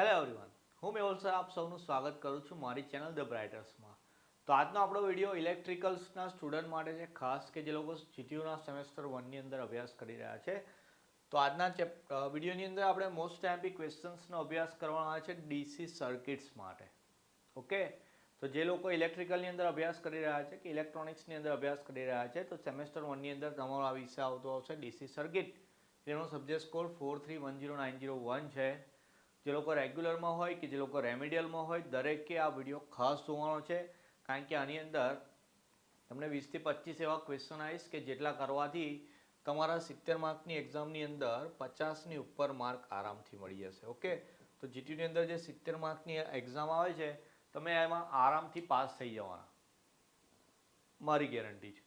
Hello everyone, હું Mehul sir આપ સૌનું સ્વાગત કરું છું મારી ચેનલ ધ બ્રાઇટર્સમાં. તો આજનો આપણો વિડીયો ઇલેક્ટ્રિકલ્સના સ્ટુડન્ટ માટે છે, ખાસ કે જે લોકો જીટીયુના સેમેસ્ટર 1ની અંદર અભ્યાસ કરી રહ્યા છે. તો આજના વિડીયોની અંદર આપણે મોસ્ટ આઈએમપી ક્વેશ્ચન્સનો અભ્યાસ કરવાના છે ડીસી સર્કિટ્સ માટે. ઓકે, તો જે લોકો ઇલેક્ટ્રિકલની અંદર અભ્યાસ કરી રહ્યા છે કે ઇલેક્ટ્રોનિક્સની અંદર અભ્યાસ કરી રહ્યા છે તો સેમેસ્ટર 1ની અંદર તમારો આ વિષય આવતો આવશે ડીસી સર્કિટ. જેનો સબ્જેક્ટ કોડ 4310901 છે. જે લોકો રેગ્યુલરમાં હોય કે જે લોકો રેમેડિયલમાં હોય દરેકે આ વિડીયો ખાસ જોવાનો છે, કારણ કે આની અંદર તમને 20 થી 25 એવા ક્વેશ્ચન આવીશ કે જેટલા કરવાથી તમારા 70 માર્કની એક્ઝામની અંદર 50ની ઉપર માર્ક આરામથી મળી જશે. ઓકે, તો જીટીયુની અંદર જે 70 માર્કની એક્ઝામ આવે છે તમે એમાં આરામથી પાસ થઈ જવાના, મારી ગેરંટી છે.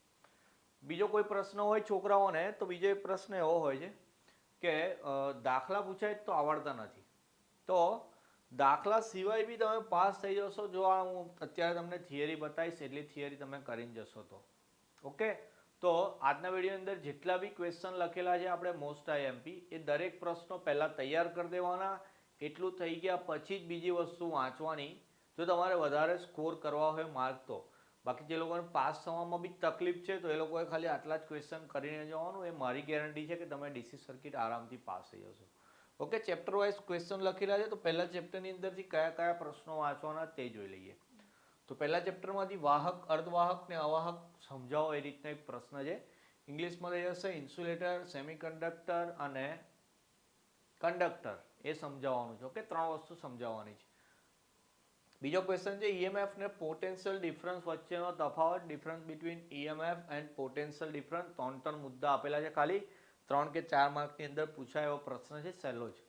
બીજો કોઈ પ્રશ્ન હોય છોકરાઓને તો બીજો એક પ્રશ્ન એવો હોય છે કે દાખલા પૂછાય તો આવડતા નથી, તો દાખલા સિવાય બી તમે પાસ થઈ જશો જો આ હું અત્યારે તમને થિયરી બતાવીશ એટલી થિયરી તમે કરીને જશો તો. ઓકે, તો આજના વિડીયોની અંદર જેટલા બી ક્વેશ્ચન લખેલા છે આપણે મોસ્ટ આઈએમપી એ દરેક પ્રશ્નો પહેલાં તૈયાર કરી દેવાના. એટલું થઈ ગયા પછી જ બીજી વસ્તુ વાંચવાની જો તમારે વધારે સ્કોર કરવા હોય માર્ક તો. બાકી જે લોકોને પાસ થવામાં બી તકલીફ છે તો એ લોકોએ ખાલી આટલા જ ક્વેશ્ચન કરીને જવાનું. એ મારી ગેરંટી છે કે તમે ડીસી સર્કિટ આરામથી પાસ થઈ જશો. ઓકે, ચેપ્ટર વાઇઝ ક્વેશ્ચન લખેલા છે તો પહેલા ચેપ્ટરની અંદરથી કયા કયા પ્રશ્નો વાંચવાના તે જોઈ લઈએ. તો પહેલા ચેપ્ટરમાંથી વાહક, અર્ધવાહક ને અવાહક સમજાવો એ રીતનો એક પ્રશ્ન છે. ઇંગ્લિશમાં લઈ જશે ઇન્સ્યુલેટર, સેમિકન્ડક્ટર અને કંડક્ટર એ સમજાવવાનું છે. ઓકે, ત્રણ વસ્તુ સમજાવવાની છે. બીજો ક્વેશ્ચન છે ઈએમએફ ને પોટેન્શિયલ ડિફરન્સ વચ્ચેનો તફાવત, difference between EMF and potential difference. ત્રણ મુદ્દા આપેલા છે, ખાલી 3 કે 4 માર્કની અંદર પૂછાય એવો પ્રશ્ન છે, સહેલો છે.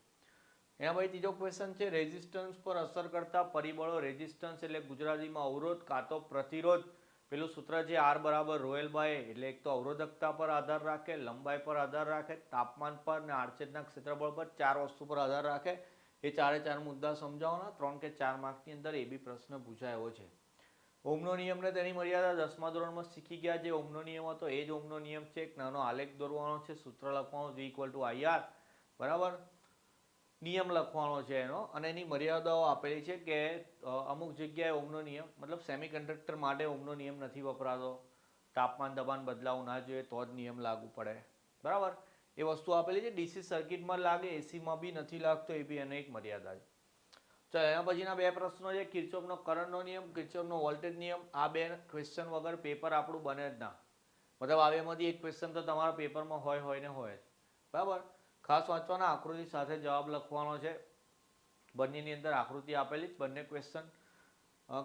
એના પછી ત્રીજો ક્વેશ્ચન છે રેઝિસ્ટન્સ પર અસર કરતા પરિબળો. રેઝિસ્ટન્સ એટલે ગુજરાતીમાં અવરોધ કાં તો પ્રતિરોધ. પેલું સૂત્ર છે R બરાબર રોએલ બાય, એટલે એક તો અવરોધકતા પર આધાર રાખે, લંબાઈ પર આધાર રાખે, તાપમાન પર ને આડછેદના ક્ષેત્રફળ પર, 4 વસ્તુ પર આધાર રાખે. એ 4 મુદ્દા સમજાવવાના. 3 કે 4 માર્કની અંદર એ બી પ્રશ્ન પૂછાય એવો છે. ઓમનો નિયમ ને તેની મર્યાદા 10મા ધોરણમાં શીખી ગયા. જે ઓમનો નિયમ હતો એ જ ઓમનો નિયમ છે. એક નાનો આલેખ દોરવાનો છે, સૂત્ર લખવાનું V = IR બરાબર, નિયમ લખવાનો છે એનો, અને એની મર્યાદાઓ આપેલી છે કે અમુક જગ્યાએ ઓમનો નિયમ મતલબ સેમિકન્ડક્ટર માટે ઓમનો નિયમ નથી વપરાતો, તાપમાન દબાણ બદલાવું ના જોઈએ તો જ નિયમ લાગુ પડે, બરાબર, એ વસ્તુ આપેલી છે. ડીસી સર્કિટમાં લાગે, એસીમાં બી નથી લાગતો, એ બી એનો એક મર્યાદા છે. ચાલો, એના પછીના બે પ્રશ્નો છે કિર્ચોફનો કરંટનો નિયમ, કિર્ચોફનો વોલ્ટેજ નિયમ. આ બે ક્વેશ્ચન વગર પેપર આપણું બને જ ના, મતલબ આ બેમાંથી એક ક્વેશ્ચન તો તમારા પેપરમાં હોય ને હોય, બરાબર. ખાસ વાંચવાના, આકૃતિ સાથે જવાબ લખવાનો છે. બંનેની અંદર આકૃતિ આપેલી જ, બંને ક્વેશ્ચન.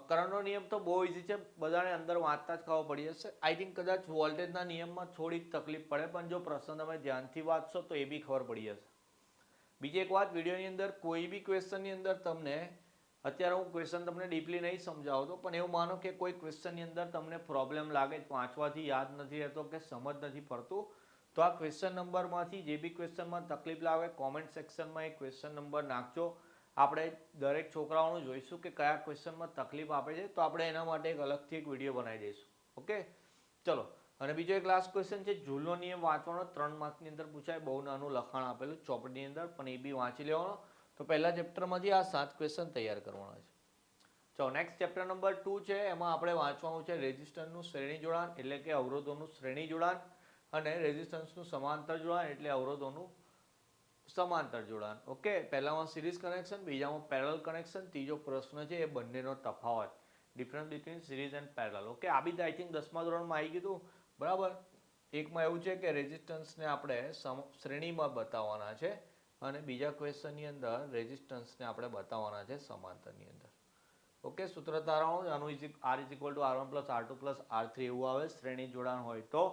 કરંટનો નિયમ તો બહુ ઇઝી છે, બધાને અંદર વાંચતા જ ખબર પડી જશે. આઈ થિંક કદાચ વોલ્ટેજના નિયમમાં થોડીક તકલીફ પડે, પણ જો પ્રશ્ન તમે ધ્યાનથી વાંચશો તો એ બી ખબર પડી જશે. બીજી એક વાત, વિડીયોની અંદર કોઈ બી ક્વેશ્ચનની અંદર તમને અત્યારે હું ક્વેશ્ચન તમને ડીપલી નહીં સમજાવતો, પણ એવું માનો કે કોઈ ક્વેશ્ચનની અંદર તમને પ્રોબ્લેમ લાગે, વાંચવાથી યાદ નથી રહેતો કે સમજ નથી પડતું, તો આ ક્વેશ્ચન નંબરમાંથી જે બી ક્વેશ્ચનમાં તકલીફ લાગે કોમેન્ટ સેક્શનમાં એ ક્વેશ્ચન નંબર નાખજો. આપણે દરેક છોકરાઓનું જોઈશું કે કયા ક્વેશ્ચનમાં તકલીફ આપે છે, તો આપણે એના માટે એક અલગથી એક વિડીયો બનાવી દઈશું. ઓકે, ચલો. અને બીજો એક લાસ્ટ ક્વેશ્ચન છે જૂલનો નિયમ વાંચવાનો, 3 માર્કની અંદર પૂછાય. બહુ નાનું લખાણ આપેલું ચોપડીની અંદર, પણ એ બી વાંચી લેવાનો. તો પહેલા ચેપ્ટરમાંથી આ 7 ક્વેશ્ચન તૈયાર કરવાના છે. ચલો, નેક્સ્ટ ચેપ્ટર નંબર 2 છે, એમાં આપણે વાંચવાનું છે રેઝિસ્ટન્સનું શ્રેણી જોડાણ, એટલે કે અવરોધોનું શ્રેણી જોડાણ, અને રેઝિસ્ટન્સનું સમાંતર જોડાણ એટલે અવરોધોનું સમાંતર જોડાણ. ઓકે, પહેલામાં સિરીઝ કનેક્શન, બીજામાં પેરેલલ કનેક્શન, ત્રીજો પ્રશ્ન છે એ બંનેનો તફાવત, difference between series and parallel. Okay, આ બી આઈ થિંક 10મા ધોરણમાં આવી ગયું, બરાબર. એકમાં એવું છે કે રેઝિસ્ટન્સને આપણે શ્રેણીમાં બતાવવાના છે, અને બીજા ક્વેશ્ચનની અંદર રેઝિસ્ટન્સને આપણે બતાવવાના છે સમાંતરની અંદર. ઓકે, સૂત્ર તારાઓ આનું R = R1 + R2 + R3 એવું આવે શ્રેણી જોડાણ હોય તો.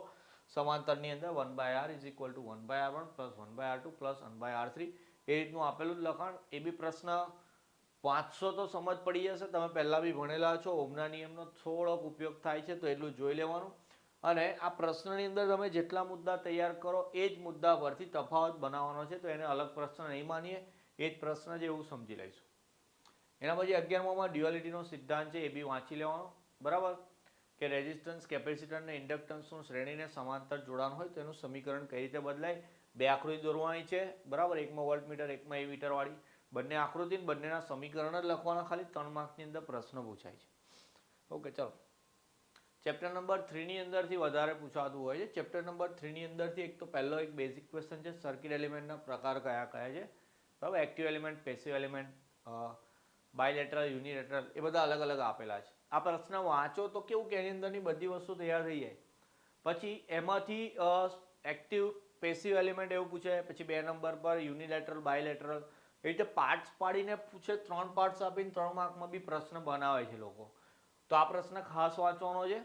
સમાંતરની અંદર 1/R = 1/R1 + 1/R2 + 1/R3 એ રીતનું આપેલું જ લખાણ. એ બી પ્રશ્ન વાંચશો તો સમજ પડી જશે, તમે પહેલાં બી ભણેલા છો. ઓમના નિયમનો થોડોક ઉપયોગ થાય છે તો એટલું જોઈ લેવાનું. અને આ પ્રશ્નની અંદર તમે જેટલા મુદ્દા તૈયાર કરો એ જ મુદ્દા પરથી તફાવત બનાવવાનો છે, તો એને અલગ પ્રશ્ન નહીં માનીએ, એ જ પ્રશ્ન છે એવું સમજી લઈશું. એના પછી 11મામાં ડ્યુઆલિટીનો સિદ્ધાંત છે, એ બી વાંચી લેવાનો, બરાબર, કે રેઝિસ્ટન્સ, કેપેસિટર અને ઇન્ડક્ટન્સનું શ્રેણીને સમાંતર જોડાણ હોય તો એનું સમીકરણ કઈ રીતે બદલાય. બે આકૃતિ દોરવાની છે, બરાબર, એકમાં વોલ્ટમીટર, એકમાં એમીટર વાળી. બંને આકૃતિ બંનેના સમીકરણ જ લખવાના, ખાલી 3 માર્કની અંદર પ્રશ્ન પૂછાય છે. ઓકે ચલો, ચેપ્ટર નંબર 3 ની અંદરથી વધારે પૂછાતું હોય છે. ચેપ્ટર નંબર 3 ની અંદરથી એક તો પહેલો એક બેઝિક ક્વેશ્ચન છે, સર્કિટ એલિમેન્ટના પ્રકાર કયા કયા છે, બરાબર. Active element, passive element, bilateral, unilateral, એ બધા અલગ અલગ આપેલા છે. આ પ્રશ્ન વાંચો તો કેવું કે એની અંદરની બધી વસ્તુ તૈયાર થઈ જાય. પછી એમાંથી એક્ટિવ, પેસિવ એલિમેન્ટ એવું પૂછે, પછી 2 નંબર પર યુનિલેટરલ, બાયલેટરલ, એ રીતે પાર્ટ્સ પાડીને પૂછે. 3 પાર્ટ્સ આપીને 3 માર્કમાં બી પ્રશ્ન બનાવે છે લોકો. તો આ પ્રશ્ન ખાસ વાંચવાનો છે,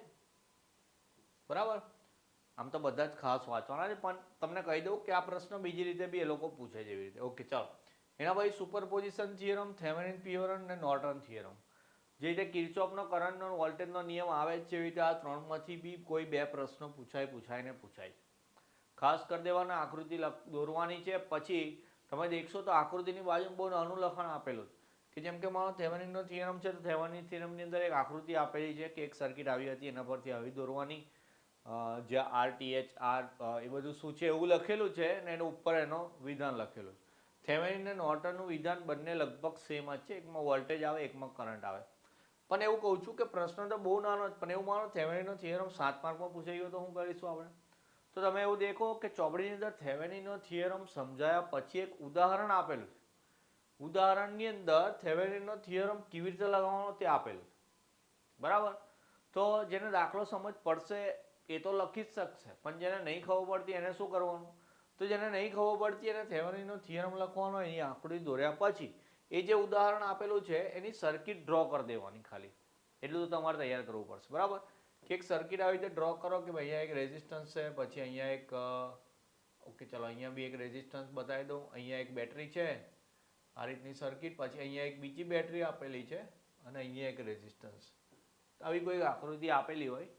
બરાબર. આમ તો બધા જ ખાસ વાંચવાના છે, પણ તમને કહી દઉં કે આ પ્રશ્ન બીજી રીતે બી એ લોકો પૂછે છે એવી રીતે. ઓકે ચાલો, એના પછી સુપરપોઝિશન થિયરમ, થેવેનિન થિયરમ અને નોર્ટન થિયરમ. જે રીતે કિર્ચોફનો કરંટનો વોલ્ટેજનો નિયમ આવે છે, એવી રીતે આ 3માંથી બી કોઈ 2 પ્રશ્નો પૂછાય. ખાસ કરી દેવાના, આકૃતિ દોરવાની છે. પછી તમે દેખશો તો આકૃતિની બાજુમાં બહુ નાનું લખાણ આપેલું કે જેમ કે મારો થેવેનિનનો થિયરમ છે, તો થેવેનિન થિયરમની અંદર એક આકૃતિ આપેલી છે કે એક સર્કિટ આવી હતી, એના પરથી આવી દોરવાની, જ્યાં RTH R એ બધું શું છે એવું લખેલું છે, ને એના ઉપર એનો વિધાન લખેલું છે. થેવેનિન અને નોર્ટનનું વિધાન બંને લગભગ સેમ જ છે, એકમાં વોલ્ટેજ આવે, એકમાં કરંટ આવે. પણ એવું કહું છું કે પ્રશ્ન તો બહુ નાનો જ, પણ એવું માનો થેવેનિનનો થિયરમ 7 માર્કમાં પૂછાઈ ગયો તો શું કરીશું આપણે? તો તમે એવું દેખો કે ચોપડીની અંદર થેવેનિનનો થિયરમ સમજાયા પછી એક ઉદાહરણ આપેલું છે. ઉદાહરણની અંદર થેવેનિનનો થિયરમ કેવી રીતે લગાવવાનો તે આપેલું છે, બરાબર. તો જેને દાખલો સમજ પડશે એ તો લખી જ શકશે, પણ જેને નહીં ખબર પડતી એને શું કરવાનું? તો જેને નહીં ખબર પડતી એને થેવેનિનનો થિયરમ લખવાનો, એની આકૃતિ દોર્યા પછી એ જે ઉદાહરણ આપેલું છે એની સર્કિટ ડ્રો કરી દેવાની, ખાલી એટલું તો તમારે તૈયાર કરવું પડશે, બરાબર. કે એક સર્કિટ આવી રીતે ડ્રો કરો કે ભાઈ અહીંયા એક રેઝિસ્ટન્સ છે, પછી અહીંયા એક ઓકે ચલો અહીંયા બી એક રેઝિસ્ટન્સ બતાવી દઉં, અહીંયા એક બેટરી છે, આ રીતની સર્કિટ, પછી અહીંયા એક બીજી બેટરી આપેલી છે અને અહીંયા એક રેઝિસ્ટન્સ. આવી કોઈ આકૃતિ આપેલી હોય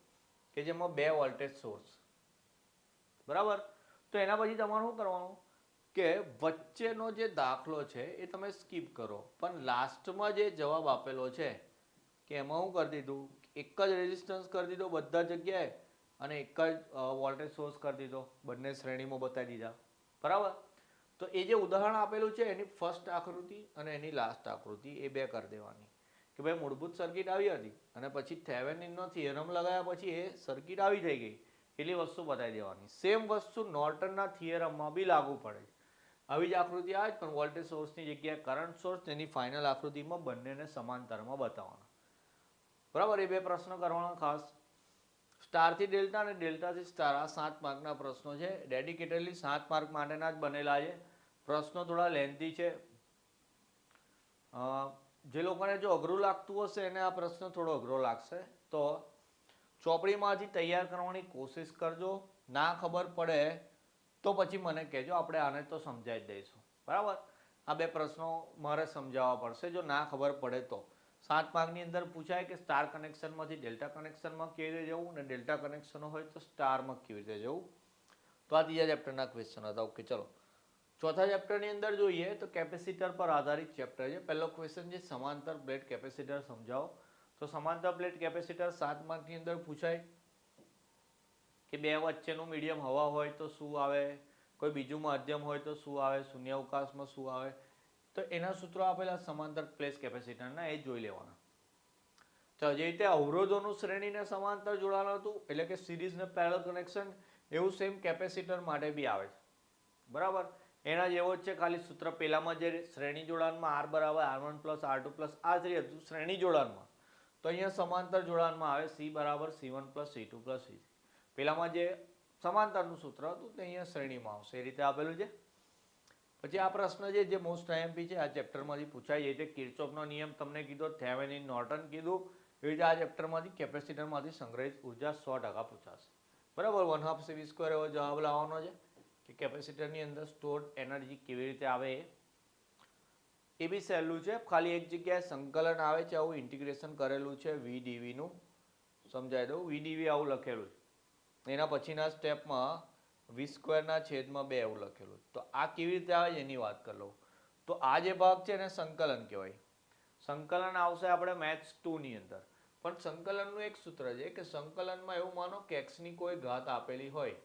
કે જેમાં 2 વોલ્ટેજ સોર્સ, બરાબર. તો એના પછી તમારે શું કરવાનું કે વચ્ચેનો જે દાખલો છે એ તમે સ્કીપ કરો, પણ લાસ્ટમાં જે જવાબ આપેલો છે કે એમાં શું કરી દીધું, એક જ રેઝિસ્ટન્સ કરી દીધો બધા જગ્યાએ અને એક જ વોલ્ટેજ સોર્સ કરી દીધો, બંને શ્રેણીમાં બતાવી દીધા, બરાબર. તો એ જે ઉદાહરણ આપેલું છે એની ફર્સ્ટ આકૃતિ અને એની લાસ્ટ આકૃતિ એ 2 કરી દેવાની કે ભાઈ મૂળભૂત સર્કિટ આવી હતી અને પછી થેવેનિનનો થિયરમ લગાવ્યા પછી એ સર્કિટ આવી થઈ ગઈ, એટલી વસ્તુ બતાવી દેવાની. સેમ વસ્તુ નોર્ટનના થિયરમમાં બી લાગુ પડે છે. આવી જ આકૃતિ આવે પણ વોલ્ટેજ સોર્સની જગ્યાએ કરંટ સોર્સ, તેની ફાઇનલ આકૃતિમાં બંનેને સમાંતરમાં બતાવવાના, બરાબર. એ 2 પ્રશ્નો કરવાના ખાસ. સ્ટારથી ડેલ્ટા અને ડેલ્ટાથી સ્ટાર, આ 7 માર્કના પ્રશ્નો છે. ડેડિકેટેડલી 7 માર્ક માટેના જ બનેલા છે. પ્રશ્નો થોડા લેન્થી છે. જે લોકોને જો અઘરું લાગતું હશે એને આ પ્રશ્ન થોડો અઘરો લાગશે, તો ચોપડીમાંથી તૈયાર કરવાની કોશિશ કરજો. ના ખબર પડે તો પછી મને કહેજો, આપણે આને તો સમજાવી દઈશું, બરાબર. આ 2 પ્રશ્નો મારે સમજાવવા પડશે જો ના ખબર પડે તો. 7 માર્કની અંદર પૂછાય કે સ્ટાર કનેક્શનમાંથી ડેલ્ટા કનેક્શનમાં કેવી રીતે જવું, અને ડેલ્ટા કનેક્શન હોય તો સ્ટારમાં કેવી રીતે જવું. તો આ ત્રીજા ચેપ્ટરના ક્વેશ્ચન હતા. ઓકે ચલો, ચોથા ચેપ્ટરની અંદર જોઈએ તો કેપેસિટર પર આધારિત ચેપ્ટર છે. પહેલો ક્વેશ્ચન છે સમાંતર પ્લેટ કેપેસિટર સમજાવો. તો સમાંતર પ્લેટ કેપેસિટર 7 માર્કની અંદર પૂછાય કે 2 વચ્ચેનું મીડિયમ હવા હોય તો શું આવે, કોઈ બીજું માધ્યમ હોય તો શું આવે, શૂન્યાવકાશમાં શું આવે. તો એના સૂત્રો આપેલા સમાંતર પ્લેટ કેપેસિટરના, એ જોઈ લેવાના. તો જે રીતે અવરોધોનું શ્રેણીને સમાંતર જોડાણ હતું એટલે કે સિરીઝ ને પેરેલલ કનેક્શન, એવું સેમ કેપેસિટર માટે બી આવે છે, બરાબર. એના જેવો જ છે, ખાલી સૂત્ર પહેલામાં જે શ્રેણી જોડાણમાં R બરાબર R1 plus R2 plus R3 હતું શ્રેણી જોડાણમાં, તો અહીંયા સમાંતર જોડાણમાં આવે C બરાબર C1 plus C2 plus C3. પહેલામાં જે સમાંતરનું સૂત્ર હતું તે અહીંયા શ્રેણીમાં આવશે, એ રીતે આપેલું છે. પછી આ પ્રશ્ન છે જે મોસ્ટ આઈએમપી છે, આ ચેપ્ટરમાંથી પૂછાય. એ રીતે કિર્ચોફનો નિયમ તમને કીધો, થેવેનિન નોર્ટન કીધું, એવી રીતે આ ચેપ્ટરમાંથી કેપેસિટરમાંથી સંગ્રહિત ઉર્જા 100% પૂછાશે, બરાબર. 1/2 CV² એવો જવાબ લાવવાનો છે કે કેપેસિટરની અંદર સ્ટોર્ડ એનર્જી કેવી રીતે આવે. એ બી સહેલું છે, ખાલી એક જગ્યાએ સંકલન આવે છે, આવું ઇન્ટિગ્રેશન કરેલું છે VdV નું, સમજાય દઉં. VdV આવું લખેલું છે, એના પછીના સ્ટેપમાં V²/2 એવું લખેલું. તો આ કેવી રીતે આવે એની વાત કરી લઉં. તો આ જે ભાગ છે એને સંકલન કહેવાય. સંકલન આવશે આપણે મેથ્સ 2 ની અંદર. પણ સંકલનનું એક સૂત્ર છે કે સંકલનમાં એવું માનો કે x ની કોઈ ઘાત આપેલી હોય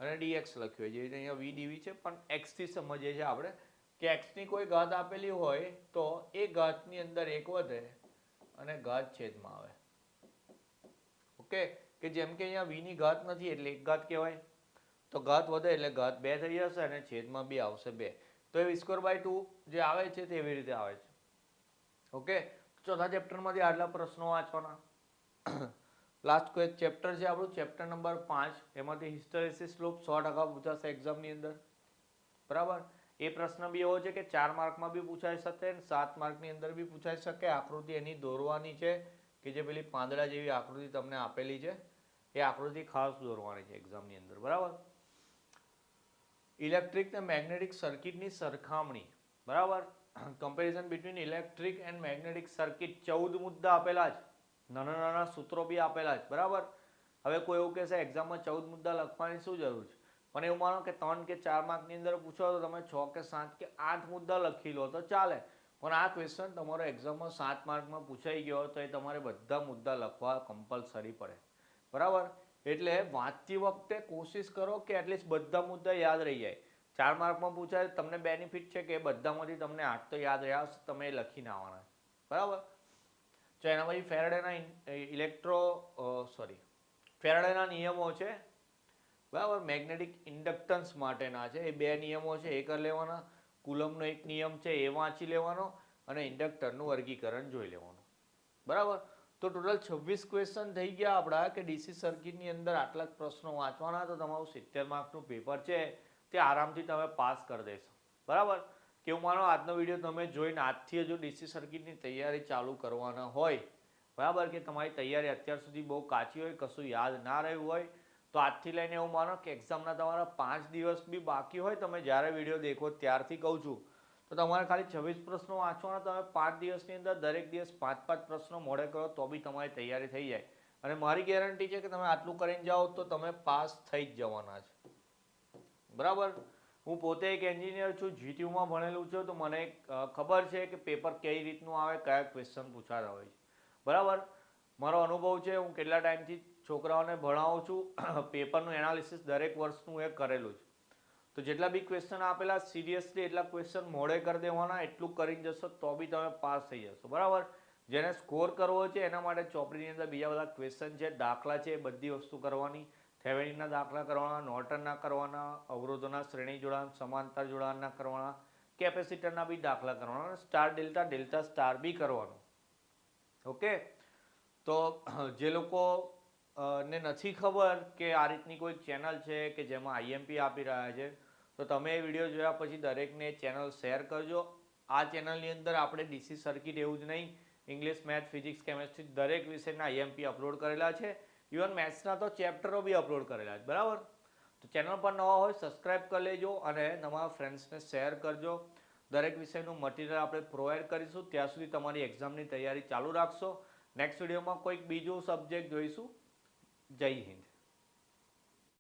અને dx લખ્યું હોય, જે રીતે અહીંયા VdV છે, પણ x થી સમજીએ છીએ આપણે કે એક્સની કોઈ ઘાત આપેલી હોય તો એ ઘાતની અંદર એક વધે અને ઘાત છેદમાં આવે. ઓકે, કે જેમ કે અહીંયા વીની ઘાત નથી એટલે એક ઘાત કહેવાય, તો ઘાત વધે એટલે ઘાત 2 થઈ જશે અને છેદમાં બી આવશે 2. તો એ v²/2 જે આવે છે તે એવી રીતે આવે છે. ઓકે, ચોથા ચેપ્ટરમાંથી આટલા પ્રશ્નો વાંચવાના. લાસ્ટ કોઈ ચેપ્ટર છે આપણું, ચેપ્ટર નંબર 5, એમાંથી હિસ્ટેરેસિસ લૂપ 100% પૂછાશે એક્ઝામની અંદર. બરાબર, એ પ્રશ્ન બી એવો છે કે 4 માર્કમાં બી પૂછાઈ શકે, 7 માર્કની અંદર બી પૂછાઈ શકે. આકૃતિ એની દોરવાની છે કે જે પેલી પાંદડા જેવી આકૃતિ તમને આપેલી છે એ આકૃતિ ખાસ દોરવાની છે એક્ઝામની અંદર. બરાબર, ઇલેક્ટ્રિક ને મેગ્નેટિક સર્કિટની સરખામણી. બરાબર, comparison between electric and magnetic circuit. 14 મુદ્દા આપેલા છે, નાના નાના સૂત્રો બી આપેલા છે. બરાબર, હવે કોઈ એવું કહેશે એક્ઝામમાં 14 મુદ્દા લખવાની શું જરૂર છે, પણ એવું માનો કે 3 કે 4 માર્કની અંદર પૂછો તો તમે 6 કે 7 કે 8 મુદ્દા લખી લો તો ચાલે. પણ આ ક્વેશ્ચન તમારો એક્ઝામમાં 7 માર્કમાં પૂછાઈ ગયો તો એ તમારે બધા મુદ્દા લખવા કમ્પલસરી પડે. બરાબર, એટલે વાંચતી વખતે કોશિશ કરો કે એટલીસ્ટ બધા મુદ્દા યાદ રહી જાય. 4 માર્કમાં પૂછાય તમને બેનિફિટ છે કે બધામાંથી તમને 8 તો યાદ રહ્યા હશે, તમે એ લખીને આવવાના. બરાબર, તો એના પછી ફેરાડેના નિયમો છે. બરાબર, મેગ્નેટિક ઇન્ડક્ટન્સ માટેના છે. એ 2 નિયમો છે, એ કરી લેવાના. કુલમનો એક નિયમ છે એ વાંચી લેવાનો અને ઇન્ડક્ટરનું વર્ગીકરણ જોઈ લેવાનું. બરાબર, તો ટોટલ 26 ક્વેશ્ચન થઈ ગયા આપણા કે ડીસી સર્કિટની અંદર આટલા જ પ્રશ્નો વાંચવાના. તો તમારું 70 માર્કનું પેપર છે તે આરામથી તમે પાસ કરી દેશો. બરાબર, કેવું માનો આજનો વિડીયો તમે જોઈને આજથી જો ડીસી સર્કિટની તૈયારી ચાલુ કરવાના હોય, બરાબર, કે તમારી તૈયારી અત્યાર સુધી બહુ કાચી હોય, કશું યાદ ના રહ્યું હોય, તો આજથી લઈને એવું માનો કે એક્ઝામના તમારા 5 દિવસ બી બાકી હોય, તમે જ્યારે વિડીયો દેખો ત્યારથી કહું છું, તો તમારે ખાલી 26 પ્રશ્નો વાંચવાના. તમે 5 દિવસની અંદર દરેક દિવસ 5-5 પ્રશ્નો મોડે કરો તો બી તમારી તૈયારી થઈ જાય. અને મારી ગેરંટી છે કે તમે આટલું કરીને જાઓ તો તમે પાસ થઈ જ જવાના છે. બરાબર, હું પોતે એક એન્જિનિયર છું, જીટીયુમાં ભણેલું છું, તો મને ખબર છે કે પેપર કઈ રીતનું આવે, કયા ક્વેશ્ચન પૂછાતા હોય છે. બરાબર, મારો અનુભવ છે, હું કેટલા ટાઈમથી છોકરાઓને ભણાવું છું, પેપરનું એનાલિસિસ દરેક વર્ષનું એ કરેલું છે. તો જેટલા બી ક્વેશ્ચન આપેલા સિરિયસલી એટલા ક્વેશ્ચન મોડે કરી દેવાના. એટલું કરીને જશો તો બી તમે પાસ થઈ જશો. બરાબર, જેને સ્કોર કરવો છે એના માટે ચોપડીની અંદર બીજા બધા ક્વેશ્ચન છે, દાખલા છે, એ બધી વસ્તુ કરવાની. થેવેનિનના દાખલા કરવાના, નોર્ટનના કરવાના, અવરોધોના શ્રેણી જોડાણ, સમાંતર જોડાણના કરવાના, કેપેસિટરના બી દાખલા કરવાના, સ્ટાર ડેલ્ટા, ડેલ્ટા સ્ટાર બી કરવાનું. ઓકે, તો જે લોકો ને નથી ખબર કે આ રીતની કોઈ ચેનલ છે કે જેમાં આઈએમપી આપી રહ્યા છે, તો તમે એ વિડીયો જોયા પછી દરેકને ચેનલ શેર કરજો. આ ચેનલની અંદર આપણે ડીસી સર્કિટ એવું જ નહીં, ઇંગ્લિશ, મેથ, ફિઝિક્સ, કેમેસ્ટ્રી દરેક વિષયના આઈએમપી અપલોડ કરેલા છે. ઇવન મેથ્સના તો ચેપ્ટરો બી અપલોડ કરેલા છે. બરાબર, તો ચેનલ પર નવા હોય સબસ્ક્રાઈબ કરી લેજો અને તમારા ફ્રેન્ડ્સને શેર કરજો. દરેક વિષયનું મટીરિયલ આપણે પ્રોવાઈડ કરીશું. ત્યાં સુધી તમારી એક્ઝામની તૈયારી ચાલુ રાખશો. નેક્સ્ટ વિડીયોમાં કોઈક બીજું સબ્જેક્ટ જોઈશું. જય હિન્દ.